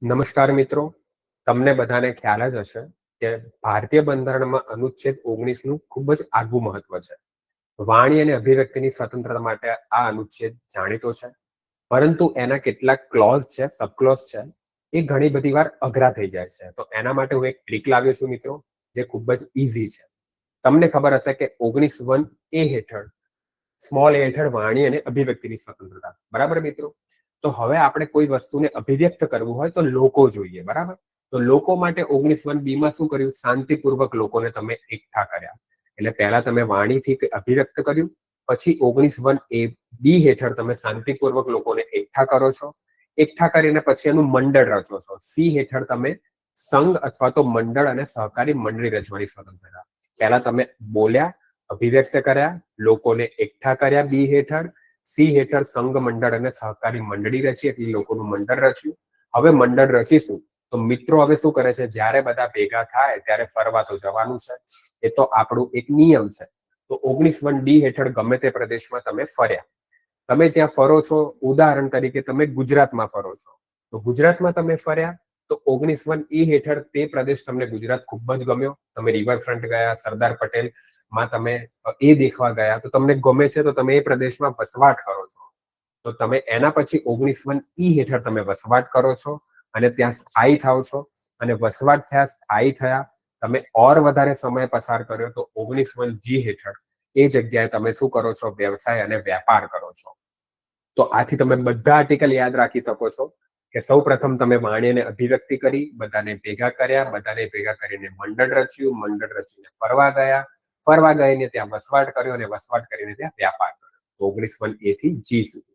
નમસ્કાર મિત્રો, તમને બધાને ખ્યાલ જ હશે કે ભારતીય બંધારણમાં અનુચ્છેદ 19 નું ખૂબ જ આગવું મહત્વ છે. વાણી અને અભિવ્યક્તિની સ્વતંત્રતા માટે આ અનુચ્છેદ જાણીતો છે, પરંતુ એના કેટલાક ક્લોઝ છે, સબક્લોઝ છે, એ ઘણી બધી વાર અઘરા થઈ જાય છે. તો એના માટે હું એક ટ્રીક લાવ્યો છું મિત્રો, જે ખૂબ જ ઈઝી છે. તમને ખબર હશે કે 19(1)A હેઠળ સ્મોલ એ હેઠળ વાણી અને અભિવ્યક્તિની સ્વતંત્રતા, બરાબર મિત્રો? તો હવે આપણે કોઈ વસ્તુને અભિવ્યક્ત કરવું હોય તો લોકો જોઈએ, બરાબર? તો લોકો માટે 19(1)B માં શું કર્યું? શાંતિપૂર્વક લોકોને તમે એકઠા કર્યા. એટલે પહેલા તમે વાણીથી અભિવ્યક્ત કર્યું, પછી 19(1)A(B) હેઠળ તમે શાંતિપૂર્વક લોકોને એકઠા કરો છો. એકઠા કરીને પછી એનું મંડળ રચો છો. C હેઠળ તમે સંઘ અથવા તો મંડળ અને સહકારી મંડળી રચવાની સ્વતંત્રતા. પહેલા તમે બોલ્યા, અભિવ્યક્ત કર્યા, લોકોને એકઠા કર્યા B હેઠળ. C હેઠળ સંઘ મંડળ અને સહકારી મંડળી રચી, એટલે લોકોનું મંડળ રચ્યું. હવે મંડળ રચીશું તો મિત્રો હવે શું કરે છે? જ્યારે બધા ભેગા થાય ત્યારે ફરવા તો જવાનું છે, એ તો આપણું એક નિયમ છે. તો 19(1)D હેઠળ ગમે તે પ્રદેશમાં તમે ફર્યા, તમે ત્યાં ફરો છો. ઉદાહરણ તરીકે તમે ગુજરાતમાં ફરો છો, તો ગુજરાતમાં તમે ફર્યા તો 19(1)E હેઠળ તે પ્રદેશ તમને ગુજરાત ખૂબ જ ગમ્યો. તમે રિવરફ્રન્ટ ગયા, સરદાર પટેલ માં તમે એ દેખવા ગયા, તો તમને ગમે છે, તો તમે એ પ્રદેશમાં વસવાટ કરો છો. તો તમે એના પછી 19(1)E હેઠળ તમે વસવાટ કરો છો અને ત્યાં સ્થાયી થાવ છો. અને વસવાટ થયા, સ્થાયી થયા, તમે ઓર વધારે સમય પસાર કર્યો તો 19(1)G હેઠળ એ જગ્યાએ તમે શું કરો છો? વ્યવસાય અને વ્યાપાર કરો છો. તો આથી તમે બધા આર્ટિકલ યાદ રાખી શકો છો કે સૌ પ્રથમ તમે વાણી અને અભિવ્યક્તિ કરી, બધાને ભેગા કર્યા, બધાને ભેગા કરીને મંડળ રચ્યું, મંડળ રચીને ફરવા ગયા, ફરવા ગઈને ત્યાં વસવાટ કર્યો અને વસવાટ કરીને ત્યાં વ્યાપાર કર્યો. 19(1)A થી G સુધી.